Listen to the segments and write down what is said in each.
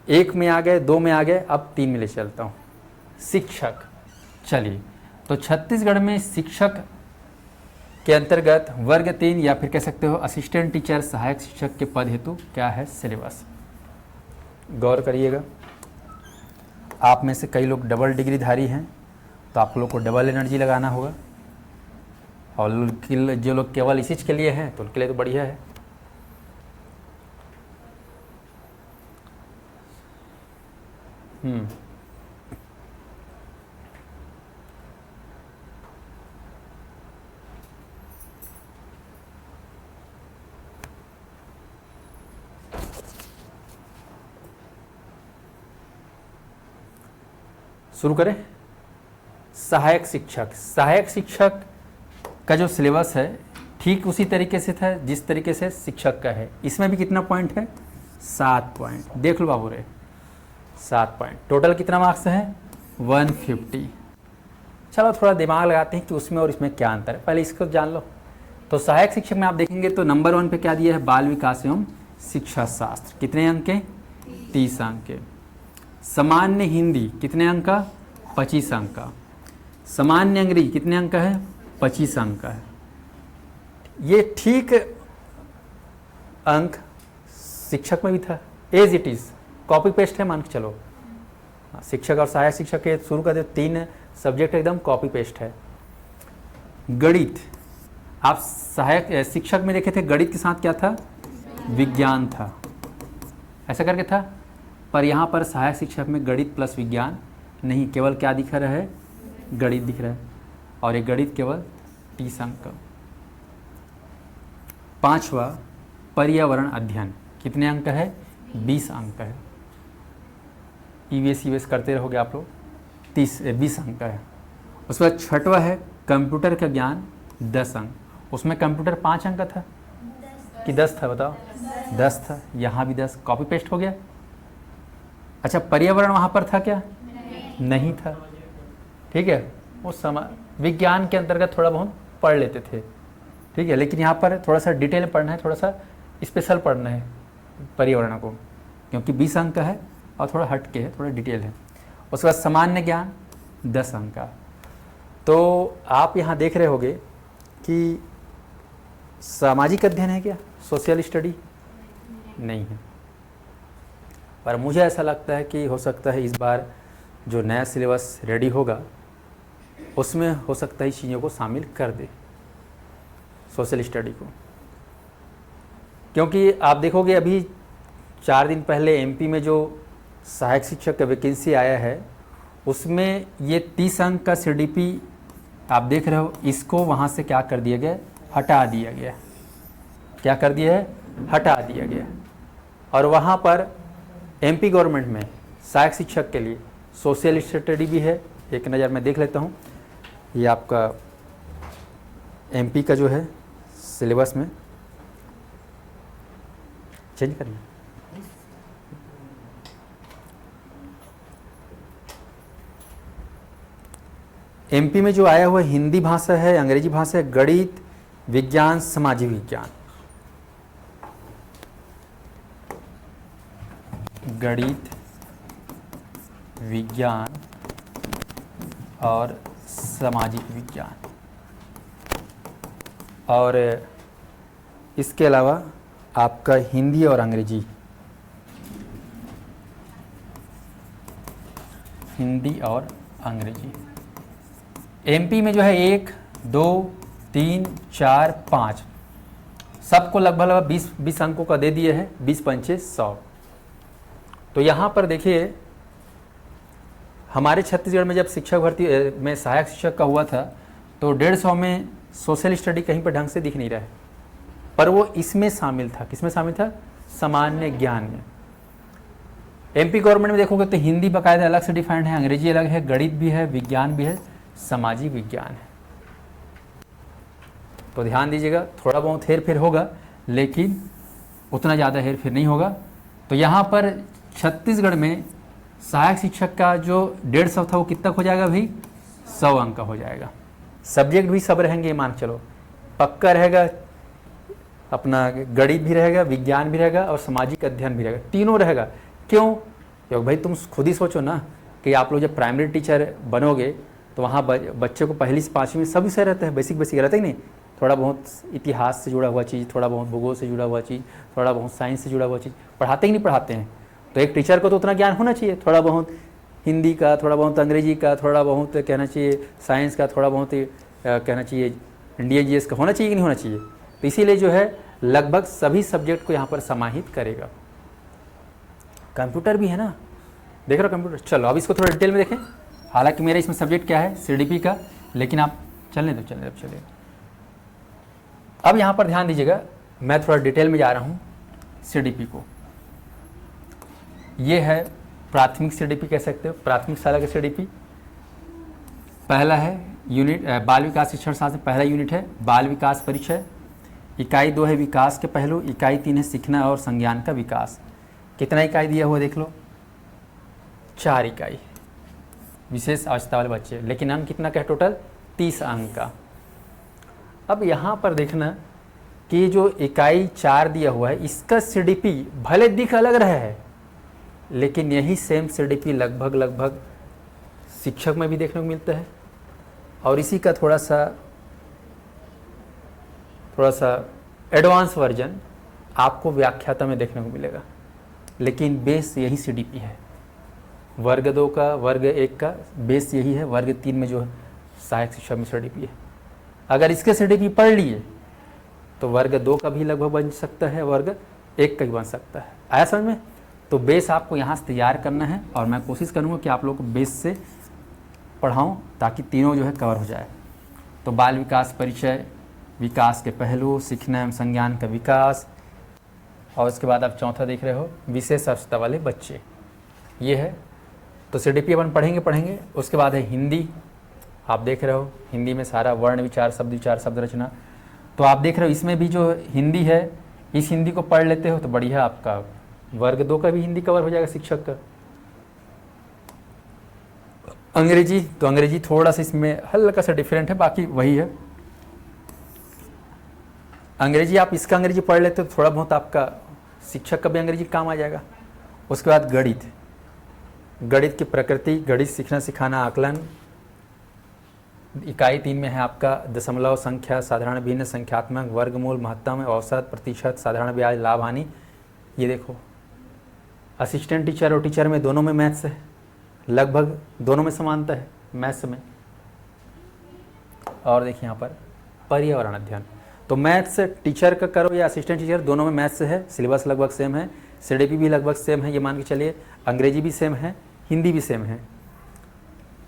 1 में आ गए, 2 में आ गए, अब 3 में ले चलता हूँ। शिक्षक, चलिए तो छत्तीसगढ़ में शिक्षक के अंतर्गत वर्ग 3 या फिर कह सकते हो असिस्टेंट टीचर सहायक शिक्षक के पद हेतु क्या है सिलेबस। गौर करिएगा, आप में से कई लोग डबल डिग्रीधारी हैं तो आप लोग को डबल एनर्जी लगाना होगा, और जो लोग केवल इसी के लिए हैं तो उनके लिए तो बढ़िया है। शुरू करें। सहायक शिक्षक, सहायक शिक्षक का जो सिलेबस है ठीक उसी तरीके से था जिस तरीके से शिक्षक का है। इसमें भी कितना पॉइंट है, 7 पॉइंट। देख लो बाबू रे, 7 पॉइंट। टोटल कितना मार्क्स है, 150। चलो थोड़ा दिमाग लगाते हैं कि उसमें और इसमें क्या अंतर है, पहले इसको जान लो। तो सहायक शिक्षक में आप देखेंगे तो नंबर 1 पे क्या दिया है, बाल विकास एवं शिक्षा शास्त्र, कितने अंक के, 30 अंक के। सामान्य हिंदी कितने अंक का, 25 अंक का। सामान्य अंग्रेजी कितने अंक का है, 25 अंक का है। ये ठीक अंक शिक्षक में भी था, as it is, copy paste है मान के चलो। शिक्षक और सहायक शिक्षक के शुरू का जो 3 सब्जेक्ट एकदम कॉपी पेस्ट है। गणित, आप सहायक शिक्षक में देखे थे गणित के साथ क्या था, विज्ञान था, ऐसा करके था। पर यहाँ पर सहायक शिक्षक में गणित प्लस विज्ञान नहीं, केवल क्या दिख रहा है, गणित दिख रहा है, और ये गणित केवल 30 अंक का। 5वां पर्यावरण अध्ययन, कितने अंक का है, 20 अंक का है। ईवीएस करते रहोगे आप लोग, 20 अंक का है। उसके बाद 6वां है कंप्यूटर का ज्ञान, 10 अंक। उसमें कंप्यूटर 5 अंक का था कि 10 था, बताओ, 10 था। यहाँ भी 10, कॉपी पेस्ट हो गया। अच्छा, पर्यावरण वहाँ पर था क्या, नहीं था, ठीक है। उस समय विज्ञान के अंतर्गत थोड़ा बहुत पढ़ लेते थे, ठीक है, लेकिन यहाँ पर थोड़ा सा डिटेल में पढ़ना है, थोड़ा सा स्पेशल पढ़ना है पर्यावरण को, क्योंकि 20 अंक का है और थोड़ा हट के है, थोड़ा डिटेल है। उसके बाद सामान्य ज्ञान 10 अंक का। तो आप यहाँ देख रहे होगे कि सामाजिक अध्ययन है क्या, सोशल स्टडी नहीं है। पर मुझे ऐसा लगता है कि हो सकता है इस बार जो नया सिलेबस रेडी होगा उसमें हो सकता है इस चीज़ों को शामिल कर दे, सोशल स्टडी को। क्योंकि आप देखोगे अभी 4 दिन पहले एमपी में जो सहायक शिक्षक का वैकेंसी आया है उसमें ये 30 अंक का सीडीपी आप देख रहे हो, इसको वहाँ से क्या कर दिया गया, हटा दिया गया। क्या कर दिया है, हटा दिया गया। और वहाँ पर एमपी गवर्नमेंट में सहायक शिक्षक के लिए सोशल स्टडी भी है। एक नज़र मैं देख लेता हूँ, ये आपका एमपी का जो है सिलेबस में चेंज करना। एमपी में जो आया हुआ हिंदी भाषा है, अंग्रेजी भाषा है, गणित, विज्ञान, सामाजिक विज्ञान, गणित, विज्ञान और सामाजिक विज्ञान, और इसके अलावा आपका हिंदी और अंग्रेजी, हिंदी और अंग्रेजी। एमपी में जो है 1, 2, 3, 4, 5 सबको लगभग 20 अंकों का दे दिए हैं, 20 पंचे 100। तो यहाँ पर देखिए हमारे छत्तीसगढ़ में जब शिक्षक भर्ती में सहायक शिक्षक का हुआ था तो 150 में सोशल स्टडी कहीं पर ढंग से दिख नहीं रहा है, पर वो इसमें शामिल था। किसमें शामिल था, सामान्य ज्ञान में। एमपी गवर्नमेंट में देखोगे तो हिंदी बाकायदा अलग से डिफाइंड है, अंग्रेजी अलग है, गणित भी है, विज्ञान भी है, सामाजिक विज्ञान है। तो ध्यान दीजिएगा, थोड़ा बहुत हेर फेर होगा लेकिन उतना ज़्यादा हेर फेर नहीं होगा। तो यहाँ पर छत्तीसगढ़ में सहायक शिक्षक का जो 150 था वो कितना हो जाएगा भाई, 100 अंक का हो जाएगा। सब्जेक्ट भी सब रहेंगे, मान चलो पक्का रहेगा, अपना गणित भी रहेगा, विज्ञान भी रहेगा और सामाजिक अध्ययन भी रहेगा, तीनों रहेगा। क्यों, क्योंकि भाई तुम खुद ही सोचो ना कि आप लोग जब प्राइमरी टीचर बनोगे तो वहाँ बच्चे को पहली से पाँचवीं में सब विषय रहते हैं, बेसिक बेसिक रहता है कि नहीं, थोड़ा बहुत इतिहास से जुड़ा हुआ चीज़, थोड़ा बहुत भूगोल से जुड़ा हुआ चीज़, थोड़ा बहुत साइंस से जुड़ा हुआ चीज़ पढ़ाते ही नहीं पढ़ाते हैं। तो एक टीचर को तो उतना ज्ञान होना चाहिए, थोड़ा बहुत हिंदी का, थोड़ा बहुत अंग्रेजी का, थोड़ा बहुत कहना चाहिए साइंस का, थोड़ा बहुत कहना चाहिए इंडियन जीएस का होना चाहिए कि नहीं होना चाहिए। तो इसीलिए जो है लगभग सभी सब्जेक्ट को यहाँ पर समाहित करेगा। कंप्यूटर भी है ना, देख रहे हो कंप्यूटर। चलो अब इसको थोड़ा डिटेल में देखें। हालांकि मेरा इसमें सब्जेक्ट क्या है, सीडीपी का, लेकिन आप चलने दो चलिए। अब यहाँ पर ध्यान दीजिएगा, मैं थोड़ा डिटेल में जा रहा हूँ सीडीपी को। ये है प्राथमिक सीडीपी कह सकते हो, प्राथमिक शाला का सीडीपी। पहला है यूनिट बाल विकास शिक्षण शास्त्र, पहला यूनिट है बाल विकास परिचय। इकाई 2 है विकास के पहलू, इकाई 3 है सीखना और संज्ञान का विकास। कितना इकाई दिया हुआ देख लो, 4 इकाई विशेष आवश्यकता वाले बच्चे, लेकिन अंक कितना का है टोटल, 30 अंक का। अब यहाँ पर देखना कि जो इकाई 4 दिया हुआ है इसका सीडीपी भले दिख अलग रहा है, लेकिन यही सेम सीडीपी लगभग शिक्षक में भी देखने को मिलता है, और इसी का थोड़ा सा एडवांस वर्जन आपको व्याख्याता में देखने को मिलेगा। लेकिन बेस यही सीडीपी है, वर्ग 2 का, वर्ग 1 का बेस यही है, वर्ग 3 में जो है सहायक शिक्षा में सीडीपी है। अगर इसके सीडीपी पढ़ लिए तो वर्ग 2 का भी लगभग बन सकता है, वर्ग 1 का भी बन सकता है। आया समझ में? तो बेस आपको यहाँ से तैयार करना है, और मैं कोशिश करूँगा कि आप लोग को बेस से पढ़ाऊँ ताकि तीनों जो है कवर हो जाए। तो बाल विकास परिचय, विकास के पहलू, सीखना एवं संज्ञान का विकास, और उसके बाद आप चौथा देख रहे हो विशेष आवश्यकता वाले बच्चे, ये है। तो सीडीपी अपन पढ़ेंगे। उसके बाद है हिंदी, आप देख रहे हो हिंदी में सारा वर्ण विचार, शब्द विचार, शब्द रचना। तो आप देख रहे हो इसमें भी जो हिंदी है, इस हिंदी को पढ़ लेते हो तो बढ़िया, आपका वर्ग 2 का भी हिंदी कवर हो जाएगा शिक्षक का। अंग्रेजी, तो अंग्रेजी थोड़ा सा इसमें हल्का सा डिफरेंट है, बाकी वही है। अंग्रेजी आप इसका अंग्रेजी पढ़ लेते हो तो थोड़ा बहुत आपका शिक्षक का भी अंग्रेजी काम आ जाएगा। उसके बाद गणित की प्रकृति, गणित सीखना सिखाना आकलन। इकाई 3 में है आपका दशमलव संख्या, साधारण भिन्न, संख्यात्मक, वर्गमूल, महत्तम, औसत, प्रतिशत, साधारण ब्याज, लाभ हानि। ये देखो असिस्टेंट टीचर और टीचर में दोनों में मैथ्स है, लगभग दोनों में समानता है मैथ्स में। और देखिए यहाँ पर पर्यावरण अध्ययन, तो मैथ्स टीचर का करो या असिस्टेंट टीचर, दोनों में मैथ्स है, सिलेबस लगभग सेम है, सीडीपी भी लगभग सेम है, ये मान के चलिए। अंग्रेजी भी सेम है, हिंदी भी सेम है।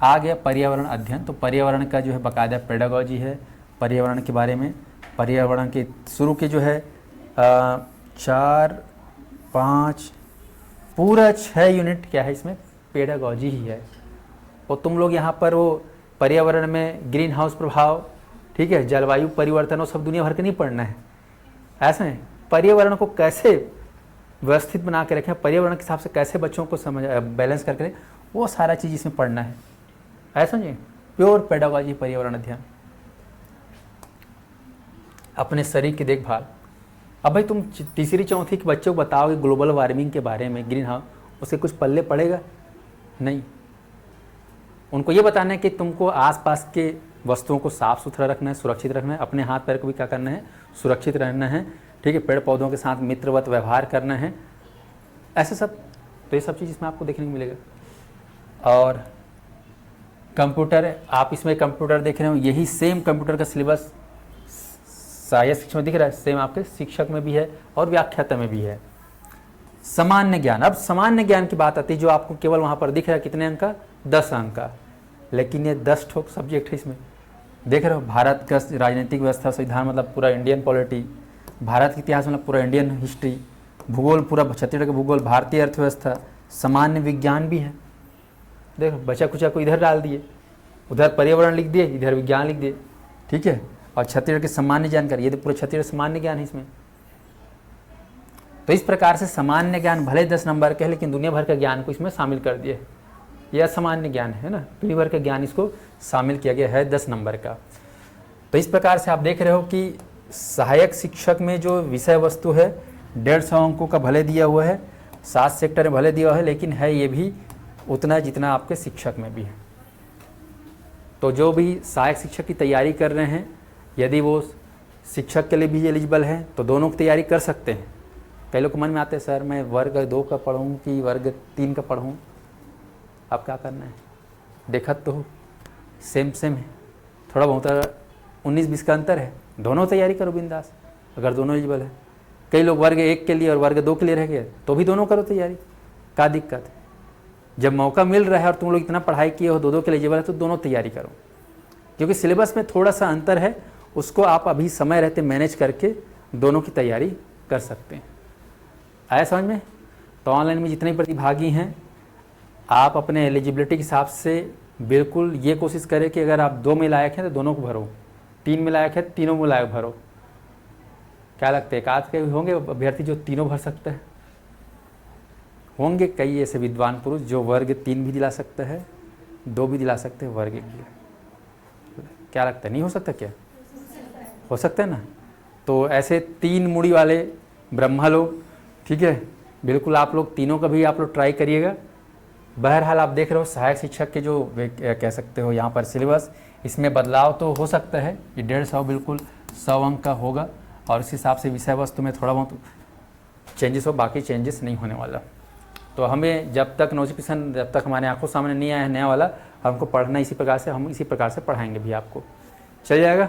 आ गया पर्यावरण अध्ययन, तो पर्यावरण का जो है बाकायदा पेडागोजी है पर्यावरण के बारे में। पर्यावरण के शुरू के जो है 4, 5, पूरा 6 यूनिट क्या है इसमें, पेडागोजी ही है। और तुम लोग यहाँ पर वो पर्यावरण में ग्रीन हाउस प्रभाव, ठीक है, जलवायु परिवर्तन, वो सब दुनिया भर के नहीं पढ़ना है। ऐसा है, पर्यावरण को कैसे व्यवस्थित बना के रखें, पर्यावरण के हिसाब से कैसे बच्चों को समझ बैलेंस करके रखें, वो सारा चीज़ इसमें पढ़ना है। ऐसा नहीं, प्योर पेडागोजी पर्यावरण अध्ययन। अपने शरीर की देखभाल, अब भाई तुम तीसरी चौथी के बच्चों को बताओगे ग्लोबल वार्मिंग के बारे में, ग्रीन हाउस, उसके कुछ पल्ले पड़ेगा नहीं। उनको ये बताना है कि तुमको आसपास के वस्तुओं को साफ सुथरा रखना है, सुरक्षित रखना है, अपने हाथ पैर को भी क्या करना है, सुरक्षित रहना है, ठीक है, पेड़ पौधों के साथ मित्रवत व्यवहार करना है, ऐसे सब। तो ये सब चीज़ इसमें आपको देखने को मिलेगा। और कंप्यूटर, आप इसमें कंप्यूटर देख रहे हो, यही सेम कंप्यूटर का सिलेबस सहायक शिक्षा में दिख रहा है, सेम आपके शिक्षक में भी है और व्याख्याता में भी है। सामान्य ज्ञान, अब सामान्य ज्ञान की बात आती है, जो आपको केवल वहाँ पर दिख रहा है कितने अंक का, 10 अंक का, लेकिन ये 10 ठोक सब्जेक्ट है इसमें। देख रहे हो, भारत का राजनीतिक व्यवस्था, संविधान मतलब पूरा इंडियन पॉलिटी, भारत के इतिहास मतलब पूरा इंडियन हिस्ट्री, भूगोल पूरा छत्तीसगढ़ का भूगोल, भारतीय अर्थव्यवस्था, सामान्य विज्ञान भी है। देखो बचा कुचा को इधर डाल दिए, उधर पर्यावरण लिख दिए, इधर विज्ञान लिख दिए, ठीक है। और छत्तीसगढ़ की सामान्य जानकारी, ये तो पूरा छत्तीसगढ़ सामान्य ज्ञान है इसमें। तो इस प्रकार से सामान्य ज्ञान भले 10 नंबर के है, लेकिन दुनिया भर का ज्ञान को इसमें शामिल कर दिए। यह सामान्य ज्ञान है ना, दुनिया भर का ज्ञान इसको शामिल किया गया है 10 नंबर का। तो इस प्रकार से आप देख रहे हो कि सहायक शिक्षक में जो विषय वस्तु है 150 अंकों का भले दिया हुआ है, 7 सेक्टर में भले दिया है लेकिन है ये भी उतना जितना आपके शिक्षक में भी है। तो जो भी सहायक शिक्षक की तैयारी कर रहे हैं, यदि वो शिक्षक के लिए भी एलिजिबल है तो दोनों की तैयारी कर सकते हैं। कई लोग मन में आते हैं सर मैं वर्ग 2 का पढ़ूँ कि वर्ग 3 का पढ़ूँ। अब क्या करना है, देखा तो सेम है, थोड़ा बहुत 19-20 का अंतर है, दोनों तैयारी करो बिंदास अगर दोनों एलिजिबल है। कई लोग वर्ग 1 के लिए और वर्ग 2 के लिए रह गए तो भी दोनों करो तैयारी, क्या दिक्कत है। जब मौका मिल रहा है और तुम लोग इतना पढ़ाई किए हो, दो के लिए एलिजिबल है तो दोनों तैयारी करो, क्योंकि सिलेबस में थोड़ा सा अंतर है, उसको आप अभी समय रहते मैनेज करके दोनों की तैयारी कर सकते हैं। आया समझ में। तो ऑनलाइन में जितने प्रतिभागी हैं आप अपने एलिजिबिलिटी के हिसाब से बिल्कुल ये कोशिश करें कि अगर आप 2 में लायक हैं तो दोनों को भरो, 3 में लायक है तीनों में लायक भरो। क्या लगता है, एकाध के होंगे अभ्यर्थी जो तीनों भर सकते हैं? होंगे कई ऐसे विद्वान पुरुष जो वर्ग 3 भी दिला सकते हैं, 2 भी दिला सकते हैं, वर्ग 1 भी। क्या लगता है, नहीं हो सकता क्या? हो सकता है ना। तो ऐसे 3 मुड़ी वाले ब्रह्मा लोग, ठीक है, बिल्कुल आप लोग तीनों का भी आप लोग ट्राई करिएगा। बहरहाल आप देख रहे हो सहायक शिक्षक के जो कह सकते हो यहाँ पर सिलेबस, इसमें बदलाव तो हो सकता है, ये 150 बिल्कुल 100 अंक का होगा और इस हिसाब से विषय वस्तु में थोड़ा बहुत चेंजेस हो, बाकी चेंजेस नहीं होने वाला। तो हमें जब तक नोटिफिकेशन जब तक हमारे आंखों सामने नहीं आया है नया वाला, हमको पढ़ना इसी प्रकार से, हम इसी प्रकार से पढ़ाएंगे भी आपको, चल जाएगा।